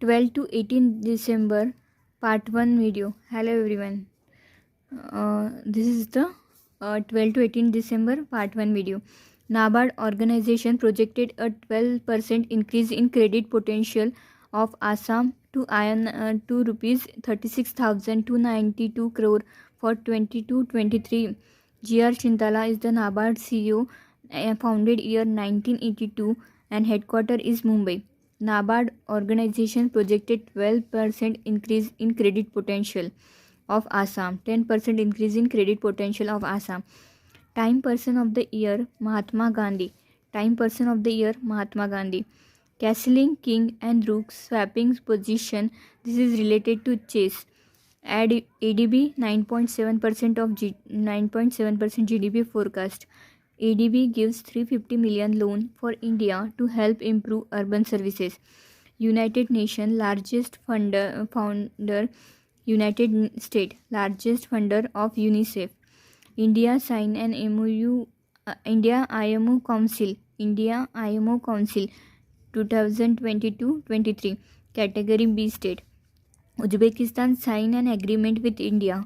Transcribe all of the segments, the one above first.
12 to 18 December part 1 video. Hello everyone. This is the 12 to 18 December part 1 video. NABARD organization projected a 12% increase in credit potential of Assam to rupees 36,292 crore for 22-23. G.R. Chintala is the NABARD CEO, founded year 1982 and headquarter is Mumbai. NABARD organization projected 12% increase in credit potential of Assam, 10% increase in credit potential of Assam. Time Person of the Year Mahatma Gandhi. Time Person of the Year Mahatma Gandhi. Castling King and Rook swapping position. This is related to chess. ADB 9.7% of 9.7% GDP forecast. ADB gives 350 million loan for India to help improve urban services. United Nations largest founder United States largest funder of UNICEF. India sign an MOU. India IMO Council 2022-23 category B state. Uzbekistan sign an agreement with India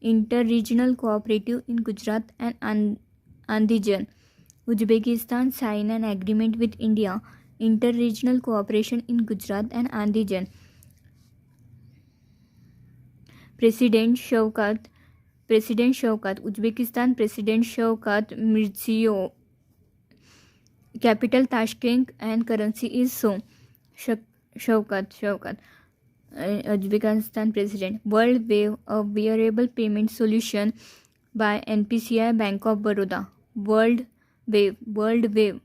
inter-regional cooperative in Gujarat and Andijan. Uzbekistan sign an agreement with India inter-regional cooperation in Gujarat and Andijan. President Shavkat, Uzbekistan President Shavkat Mirziyoyev. Capital Tashkent and currency is Som. Shavkat. Uzbekistan President. World Wave, a wearable payment solution by NPCI Bank of Baroda. World Wave,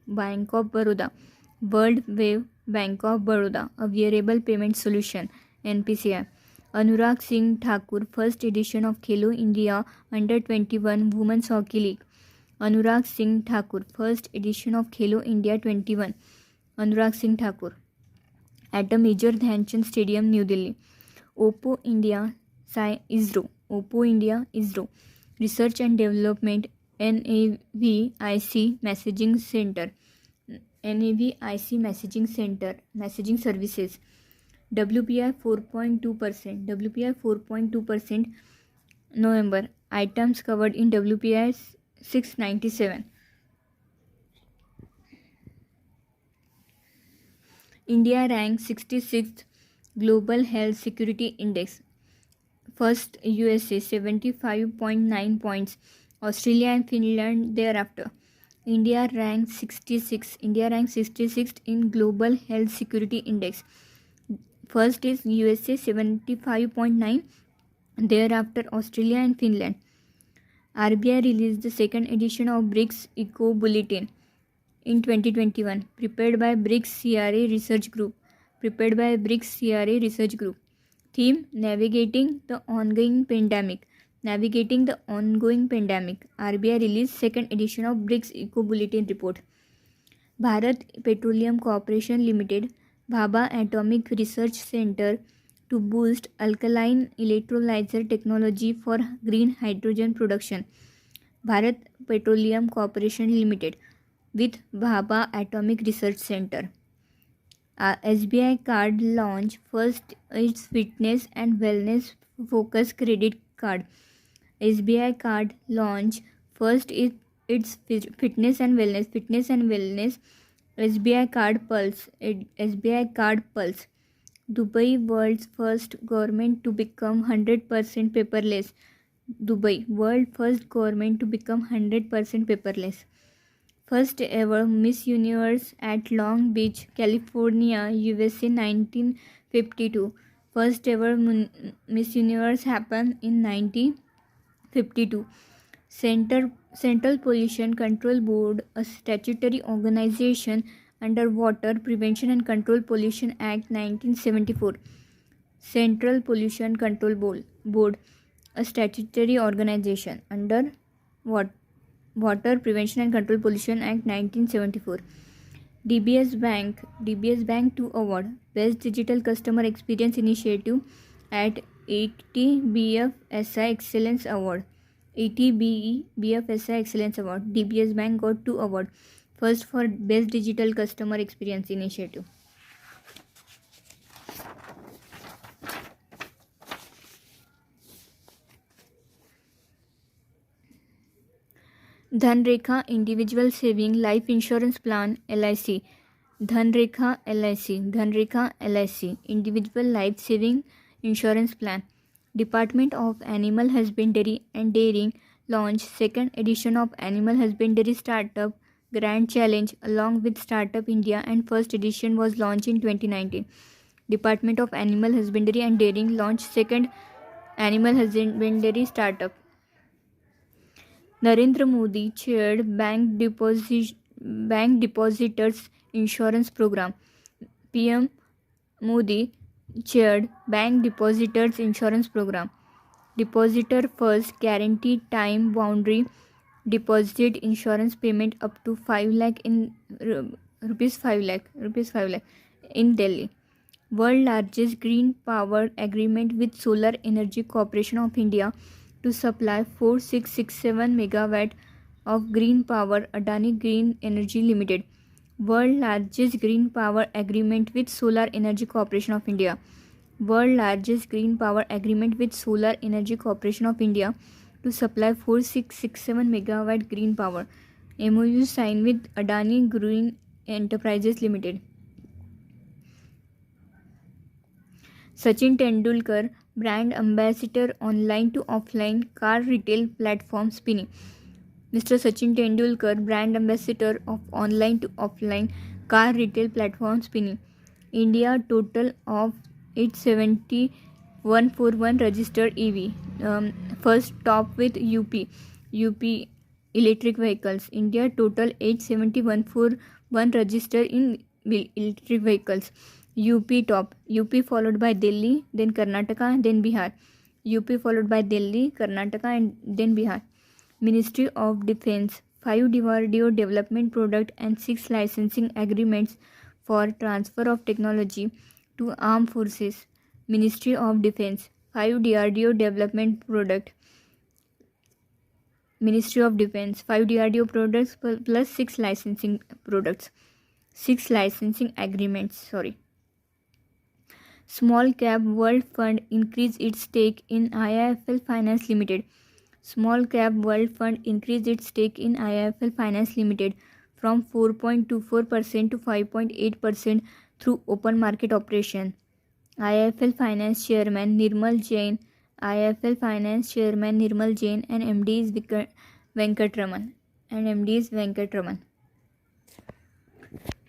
Bank of Baroda. World Wave, Bank of Baroda, a wearable payment solution, NPCI. Anurag Singh Thakur, first edition of Khelo India Under-21 Women's Hockey League. Anurag Singh Thakur, first edition of Khelo India 21. Anurag Singh Thakur. At the Major Dhyanchand Stadium, New Delhi. Oppo India ISRO. Oppo India ISRO. Research and Development NAVIC Messaging Center. NAVIC Messaging Center. Messaging Services. WPI 4.2%. WPI 4.2% November. Items covered in WPI 697. India ranks 66th Global Health Security Index. First USA 75.9 points. Australia and Finland thereafter. India ranks 66th in Global Health Security Index. First is USA 75.9, thereafter Australia and Finland. RBI released the second edition of BRICS Eco Bulletin in 2021, prepared by BRICS CRA Research Group. Theme: Navigating the ongoing pandemic. RBI released second edition of BRICS Eco Bulletin report. Bharat Petroleum Corporation Limited, Bhabha Atomic Research Center to boost alkaline electrolyzer technology for green hydrogen production. Bharat Petroleum Corporation Limited with Bhabha Atomic Research Center. SBI card launch first its fitness and wellness focus credit card. SBI card launch first its fitness and wellness. SBI Card Pulse. Dubai, world's first government to become 100% paperless. First ever Miss Universe at Long Beach, California, USA 1952. First ever Miss Universe happened in 1952. Central Pollution Control Board, a statutory organization under Water Prevention and Control Pollution Act 1974. Central Pollution Control Board, a statutory organization under Water Prevention and Control Pollution Act 1974. DBS Bank 2 Award, Best Digital Customer Experience Initiative at 80 BFSI Excellence Award. BFSI Excellence Award. DBS Bank got 2 awards. First for Best Digital Customer Experience Initiative. Dhan Rekha individual saving life insurance plan LIC, Dhan Rekha LIC, Dhan Rekha LIC individual life saving insurance plan. Department of Animal Husbandry and Dairying launched second edition of Animal Husbandry Startup Grand Challenge along with Startup India, and first edition was launched in 2019. Department of Animal Husbandry and Dairying launched second Animal Husbandry Startup. Narendra Modi chaired Bank Depositors Insurance Program. PM Modi chaired Bank Depositors Insurance Program. Depositor First Guaranteed Time Boundary Deposit Insurance Payment up to 5 lakh in rupees 5 lakh in Delhi. World largest green power agreement with Solar Energy Corporation of India to supply 4667 megawatt of green power. Adani Green Energy Limited. World largest green power agreement with Solar Energy Corporation of India. World largest green power agreement with Solar Energy Corporation of India to supply 4667 megawatt green power. MOU signed with Adani Green Enterprises Limited. Sachin Tendulkar brand ambassador online to offline car retail platform Spinny. Mr. Sachin Tendulkar brand ambassador of online to offline car retail platform Spinny. India total of 870,141 registered EV. First top with UP electric vehicles. India total 870,141 registered in electric vehicles. UP top. UP followed by Delhi, then Karnataka, then Bihar. UP followed by Delhi, Karnataka, and then Bihar. Ministry of Defence. 5 DRDO development product and 6 licensing agreements for transfer of technology to armed forces. Ministry of Defence. 5 DRDO development product. Ministry of Defence. 5 DRDO products plus 6 licensing products. 6 licensing agreements. Small Cap World Fund increased its stake in IIFL Finance Limited. Small Cap World Fund increased its stake in IIFL Finance Limited from 4.24% to 5.8% through open market operation. IIFL Finance Chairman Nirmal Jain, IIFL Finance Chairman Nirmal Jain, and MD is Venkatraman.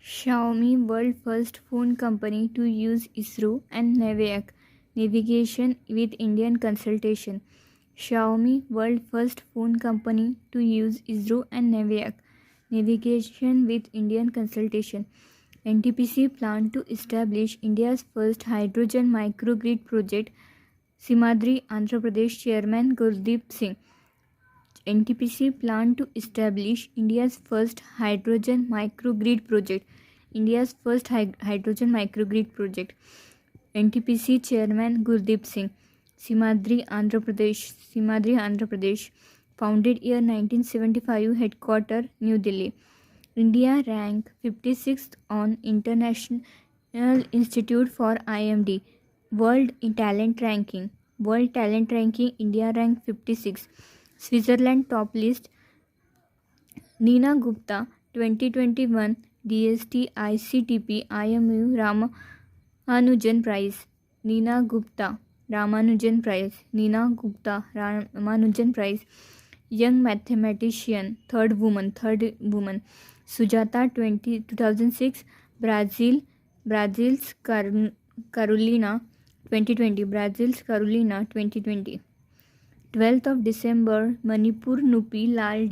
Xiaomi, world first phone company to use ISRO and NAVAC navigation with Indian consultation. Xiaomi, world first phone company to use ISRO and NAVAC navigation with Indian consultation. NTPC plan to establish India's first hydrogen microgrid project. Simadri, Andhra Pradesh Chairman Gurdeep Singh. NTPC plan to establish India's first hydrogen microgrid project. NTPC Chairman Gurdeep Singh. Simadri, Andhra Pradesh. Founded year 1975. Headquarter New Delhi. India ranked 56th on International Institute for IMD World Talent Ranking. India ranked 56. Switzerland top list. Nina Gupta 2021 DST ICTP IMU Ramanujan Prize. Nina Gupta Ramanujan Prize. Young mathematician, third woman. Sujata 2006 Brazil's Carolina 2020. 12th of December Manipur Nupi Lal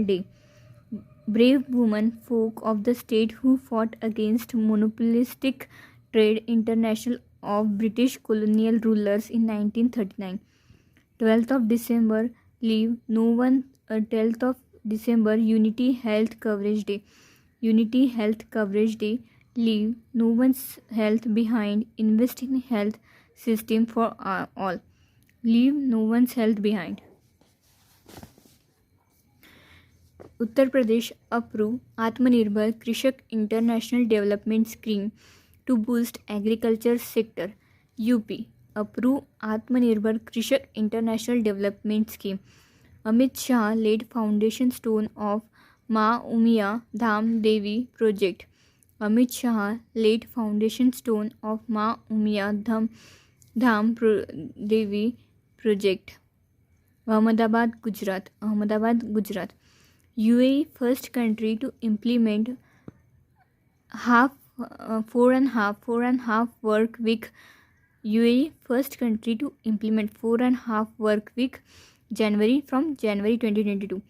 Day. Brave women folk of the state who fought against monopolistic trade international of British colonial rulers in 1939. 12th of December Leave No One 12th of December Unity Health Coverage Day. Leave no one's health behind. Invest in health system for all. Leave no one's health behind. Uttar Pradesh approve Atmanirbhar Krishak International Development Scheme to boost agriculture sector. UP approve Atmanirbhar Krishak International Development Scheme. Amit Shah laid foundation stone of Ma Umiya Dham Devi project. Amit Shah laid foundation stone of Ma Umiya Devi project. Ahmedabad, Gujarat. UAE first country to implement four and half work week. UAE first country to implement 4.5 work week January 2022.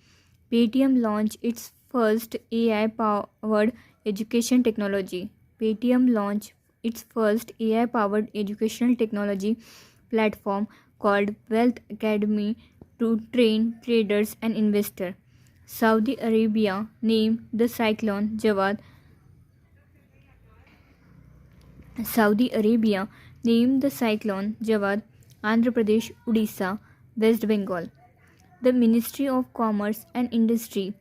Paytm launched its first AI powered education technology. Paytm launched its first AI powered educational technology platform called Wealth Academy to train traders and investors. Saudi Arabia named the cyclone Jawad. Andhra Pradesh, Odisha, West Bengal. The Ministry of Commerce and Industry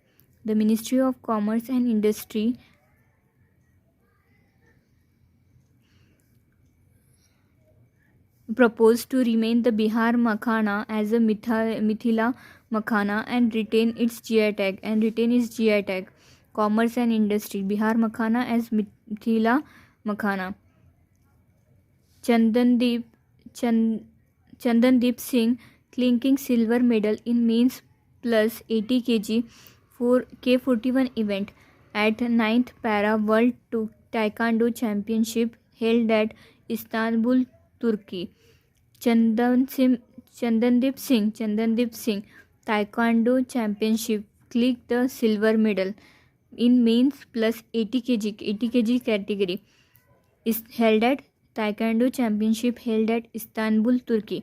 proposed to remain the Bihar Makhana as a Mithila Makhana and retain its GI tag. Commerce and Industry, Bihar Makhana as Mithila Makhana. Chandandeep Singh clinking silver medal in men's plus 80 kg for K41 event at 9th Para World Taekwondo Championship held at Istanbul, Turkey. Chandandeep Singh Taekwondo Championship clicked the silver medal in men's plus 80 kg category is held at Taekwondo Championship held at Istanbul, Turkey.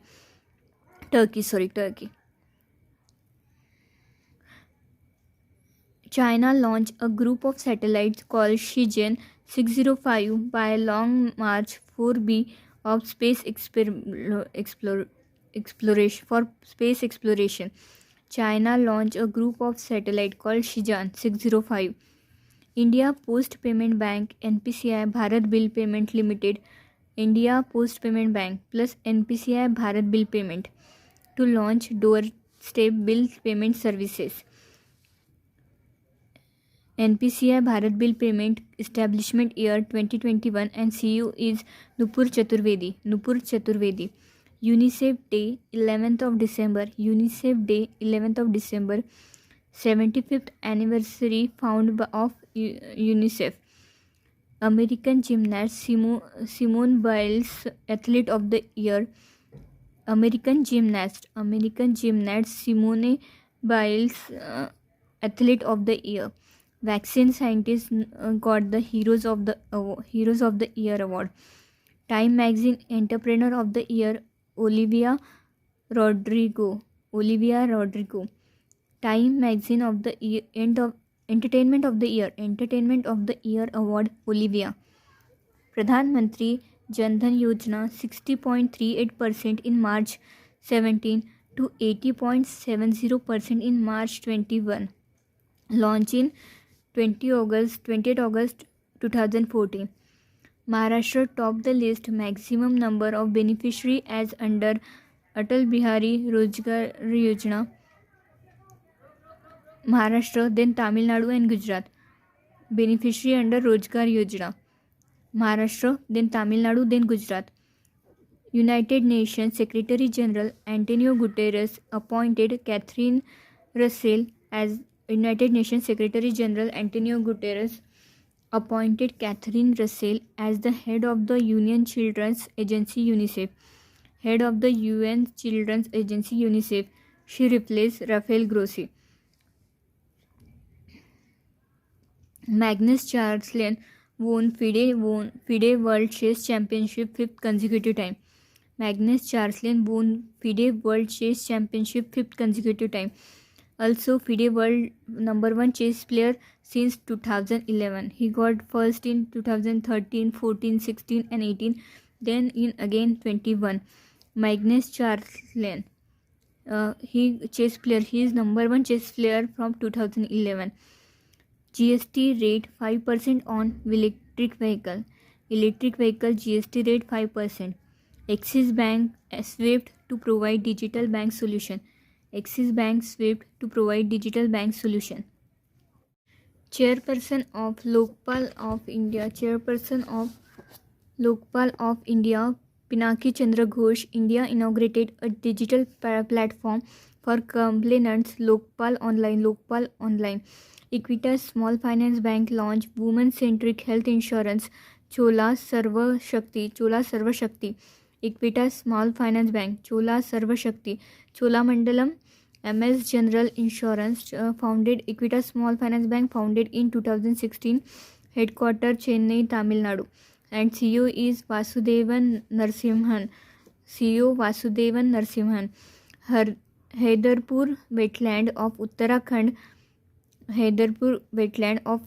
China launched a group of satellites called Shenzhen 605 by Long March 4B of space exploration. China launched a group of satellites called Shenzhen 605. India Post Payment Bank NPCI Bharat Bill Payment Limited, India Post Payment Bank plus NPCI Bharat Bill Payment to launch doorstep bill payment services. NPCI Bharat Bill Payment Establishment Year 2021 and CEO is Nupur Chaturvedi. UNICEF Day 11th of December. 75th anniversary found of UNICEF. American gymnast Simone Biles Athlete of the Year. American gymnast Simone Biles Athlete of the Year. Vaccine scientists got the Heroes of the Year award. Time Magazine Entrepreneur of the Year Olivia Rodrigo. Time Magazine of the Year Entertainment of the Year award Olivia. Pradhan Mantri Jan Dhan Yojana 60.38% in March 17 to 80.70% in March 21. Launch in 28th August 2014. Maharashtra topped the list maximum number of beneficiaries as under Atal Bihari Rozgar Yojana. Maharashtra, then Tamil Nadu and Gujarat. Beneficiary under Rozgar Yojana. Maharashtra, then Tamil Nadu, then Gujarat. United Nations Secretary General Antonio Guterres appointed Catherine Russell as United Nations Secretary General Antonio Guterres appointed Catherine Russell as the head of the UN Children's Agency UNICEF. Head of the UN Children's Agency UNICEF. She replaced Rafael Grossi. Magnus Carlsen won FIDE World Chess Championship 5th consecutive time. Magnus Carlsen won FIDE World Chess Championship 5th consecutive time. Also FIDE World #1 chess player since 2011. He got first in 2013, 14, 16 and 18. Then in again 21. Magnus Carlsen. He chess player. He is #1 chess player from 2011. GST rate 5% on electric vehicle. GST rate 5%. Axis Bank swept to provide digital bank solution. Axis Bank swept to provide digital bank solution. Chairperson of Lokpal of India. Chairperson of Lokpal of India, Pinaki Chandra Ghosh, India inaugurated a digital platform for complainants, Lokpal Online. Lokpal Online. Equitas Small Finance Bank launched women-centric health insurance, Chola Sarva Shakti. Chola Sarva Shakti. Equitas Small Finance Bank, Chola Sarva Shakti. Cholamandalam MS General Insurance founded. Equitas Small Finance Bank founded in 2016. Headquarter Chennai, Tamil Nadu. And CEO is Vasudevan Narasimhan. CEO Vasudevan Narasimhan. Haidarpur Wetland of Uttarakhand. Haidarpur Wetland of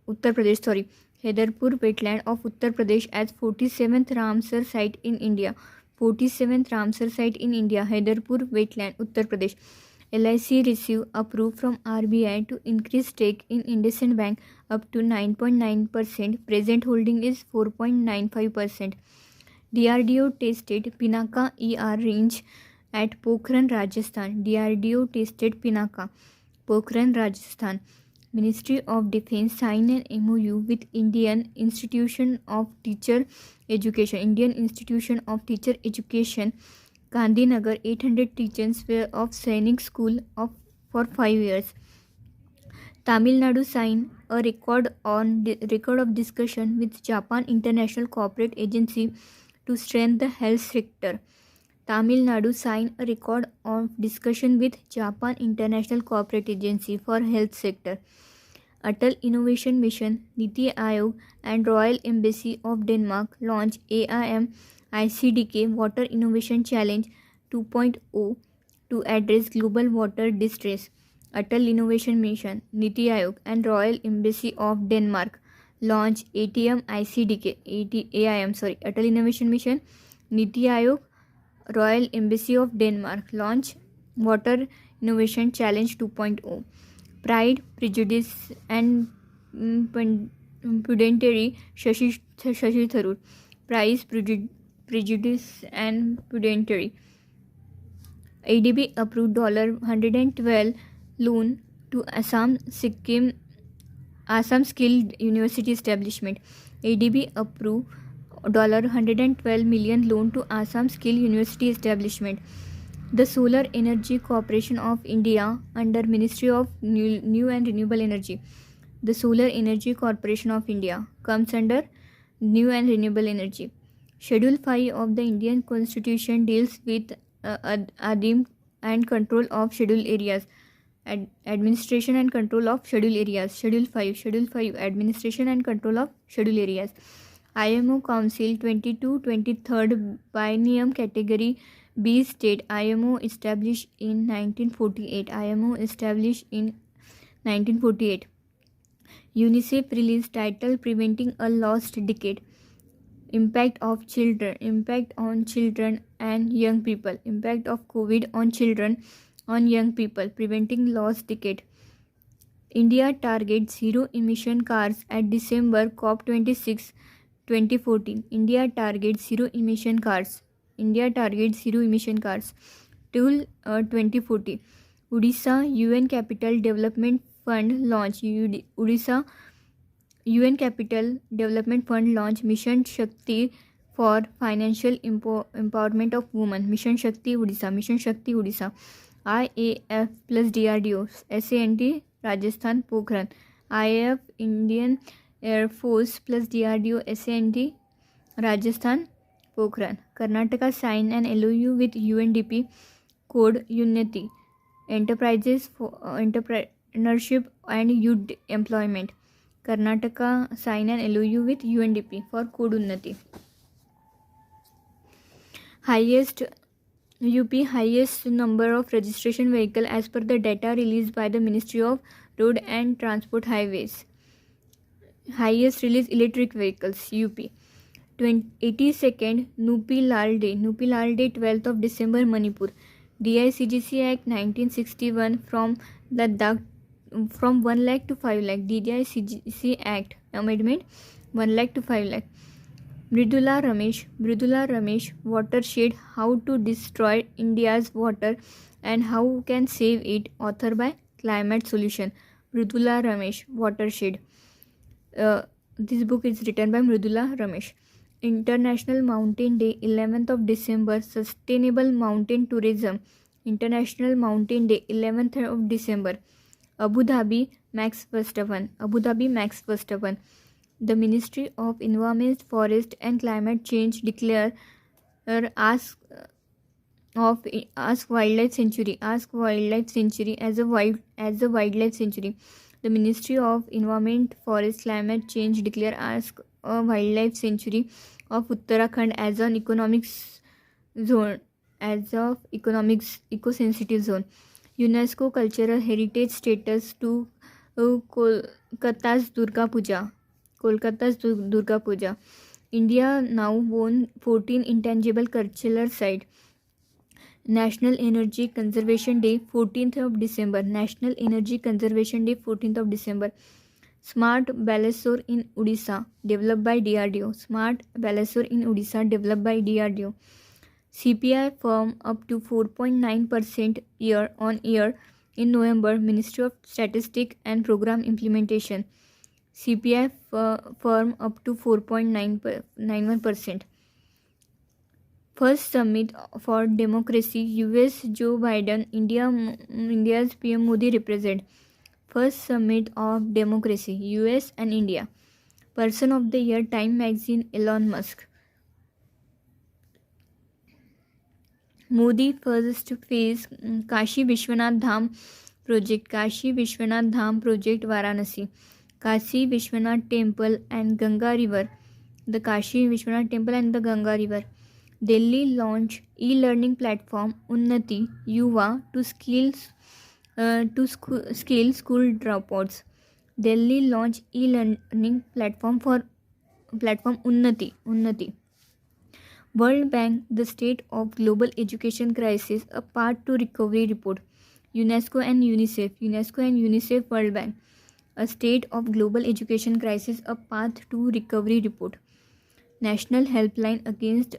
Uttar Pradesh. Haidarpur Wetland of Uttar Pradesh as 47th Ramsar site in India. 47th Ramsar site in India. Haidarpur Wetland, Uttar Pradesh. LIC received approval from RBI to increase stake in IndusInd Bank up to 9.9%. Present holding is 4.95%. DRDO tested Pinaka ER range at Pokhran, Rajasthan. DRDO tested Pinaka, Pokhran, Rajasthan. Ministry of Defence signed an MOU with Indian Institution of Teacher Education. Indian Institution of Teacher Education, Gandhinagar. 800 teachers were of Sainik School for 5 years. Tamil Nadu signed a record of discussion with Japan International Cooperation Agency to strengthen the health sector. Tamil Nadu signed a record of discussion with Japan International Cooperation Agency for health sector. Atal Innovation Mission, Niti Aayog and Royal Embassy of Denmark launched AIM ICDK Water Innovation Challenge 2.0 to address global water distress. Atal Innovation Mission, Niti Aayog and Royal Embassy of Denmark launched AIM ICDK. Atal Innovation Mission, Niti Aayog, Royal Embassy of Denmark launched Water Innovation Challenge 2.0. Pride, Prejudice and Pudentary, Shashi Tharoor. Pride, Prejudice and Pudentary. ADB approved $112 loan to Assam Skill University Establishment. ADB approved $112 million loan to Assam Skill University Establishment. The Solar Energy Corporation of India under Ministry of New and Renewable Energy. The Solar Energy Corporation of India comes under New and Renewable Energy. Schedule 5 of the Indian Constitution deals with Adim and control of scheduled areas. Administration and control of scheduled areas. Schedule 5. Administration and control of scheduled areas. IMO Council 22-23rd Biennium Category B State. IMO established in 1948. UNICEF released title Preventing a Lost Decade. Impact on children and young people. Impact of COVID on children on young people. Preventing lost decade. India targets zero emission cars at December COP26 2014. India targets zero emission cars till 2040. Odisha UN Capital Development Fund launch. Odisha UN Capital Development Fund launch Mission Shakti for financial empowerment of women. Mission Shakti Odisha. IAF plus DRDO SANT Rajasthan Pokhran. IAF Indian Air Force plus DRDO SANT Rajasthan Pokhran. Karnataka signed an LOU with UNDP Code Unnati. Enterprises for entrepreneurship and youth employment. Karnataka signed an LOU with UNDP for Code Unnati. Highest number of registration vehicle as per the data released by the Ministry of Road and Transport Highways. Highest release electric vehicles UP. 82nd Nupi Lal Day 12th of December Manipur. DICGC Act 1961 from Ladakh from 1 lakh to 5 lakh. DICGC Act amendment 1 lakh to 5 lakh. Mridula Ramesh, Watershed, How to Destroy India's Water and How Can Save It, author by Climate Solution. Mridula Ramesh, Watershed. This book is written by Mridula Ramesh. International Mountain Day, 11th of December, Sustainable Mountain Tourism. International Mountain Day, 11th of December. Abu Dhabi, Max Verstappen. Abu Dhabi, Max Verstappen. The Ministry of Environment, Forest and Climate Change declare Ask Wildlife Sanctuary as a wildlife sanctuary. The Ministry of Environment, Forest, Climate Change declare Ask a Wildlife Sanctuary of Uttarakhand as an eco-sensitive zone. UNESCO Cultural Heritage status to Kolkata's Durga Puja. India now owns 14 intangible cultural sites. National Energy Conservation Day, 14th of December. National Energy Conservation Day, 14th of December. Smart Balasore in Odisha, developed by DRDO. Smart Balasore in Odisha, developed by DRDO. CPI firm up to 4.9% year-on-year in November. Ministry of Statistics and Program Implementation. CPI firm up to 4.91%. First Summit for Democracy, US Joe Biden, India's PM Modi represent. First Summit of Democracy, US and India. Person of the Year, Time Magazine, Elon Musk. Modi first phase, Kashi Vishwanath Dham project, Varanasi. Kashi Vishwanath Temple and Ganga River. The Kashi Vishwanath Temple and the Ganga River. Delhi launch e-learning platform Unnati Yuva to scale school dropouts. Delhi launch e-learning platform Unnati. World Bank, the state of global education crisis, a path to recovery report. UNESCO and UNICEF World Bank, a state of global education crisis, a path to recovery report. National Helpline against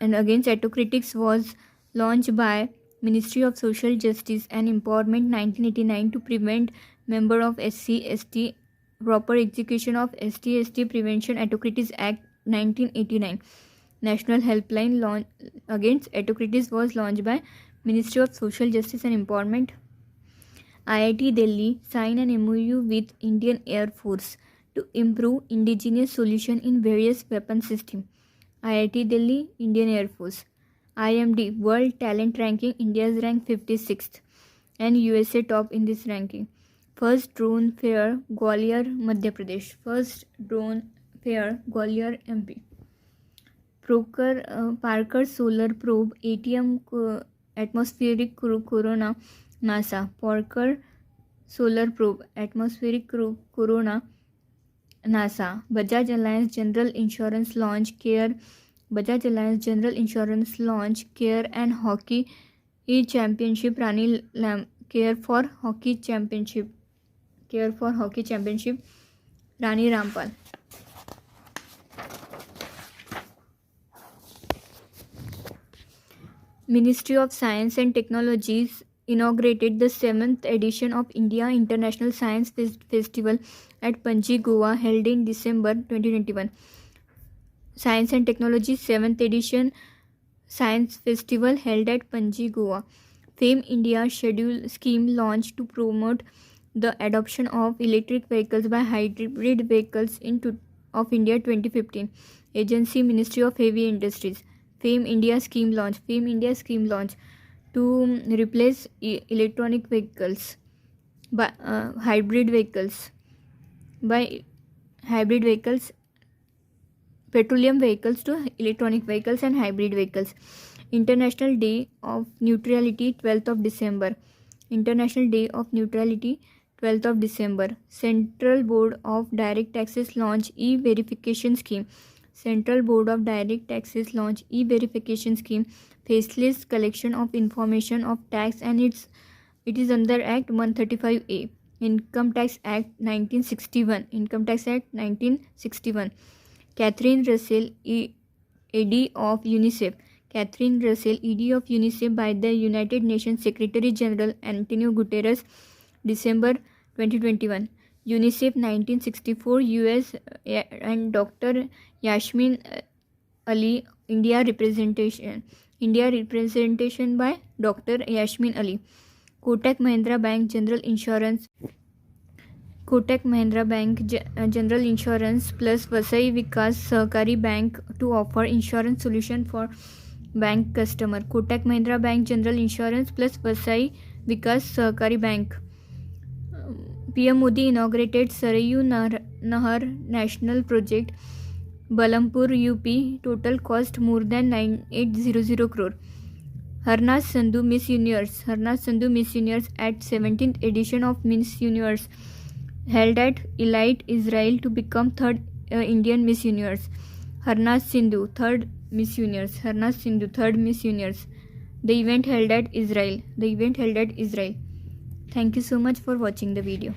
autocratics was launched by Ministry of Social Justice and Empowerment 1989 to prevent member of SC/ST proper execution of ST/ST Prevention Autocratics Act 1989. National Helpline against autocratics was launched by Ministry of Social Justice and Empowerment. IIT Delhi signed an MOU with Indian Air Force to improve indigenous solution in various weapon systems. IIT Delhi, Indian Air Force. IMD World Talent Ranking, India's rank 56th and USA top in this ranking. First drone fair, Gwalior, Madhya Pradesh. MP. Parker Solar Probe, ATM Atmospheric Corona, NASA. Parker Solar Probe, Atmospheric Corona, NASA. Bajaj Alliance General Insurance launch Care. Care and Hockey Championship. Rani Care for Hockey Championship. Rani Rampal. Ministry of Science and Technologies inaugurated the 7th edition of India International Science Festival at Panji, Goa, held in December 2021. Science and Technology 7th edition Science Festival held at Panji, Goa. FAME India schedule scheme launched to promote the adoption of electric vehicles by hybrid vehicles of India 2015. Agency Ministry of Heavy Industries. FAME India scheme launch to replace electronic vehicles by hybrid vehicles, petroleum vehicles to electronic vehicles and hybrid vehicles. International Day of Neutrality, 12th of December. Central Board of Direct Taxes launch e-verification scheme. Faceless collection of information of tax, and it is under Act 135A. Income Tax Act 1961. Catherine Russell, ED of UNICEF. Catherine Russell, ED of UNICEF by the United Nations Secretary General Antonio Guterres, December 2021. UNICEF 1964, US, and Dr. Yasmin Ali, India representation by Dr. Yasmin Ali. Kotak Mahindra Bank General Insurance plus Vasai Vikas Sahakari Bank to offer insurance solution for bank customer. Kotak Mahindra Bank General Insurance plus Vasai Vikas Sahakari Bank. PM Modi inaugurated Sarayu Nahar National Project, Balampur, UP. Total cost more than 9800 crore. Harnaaz Sandhu Miss Universe at 17th edition of Miss Universe held at Elite, Israel to become third Indian Miss Universe. Harnaaz Sindhu, third Miss Universe. The event held at Israel. Thank you so much for watching the video.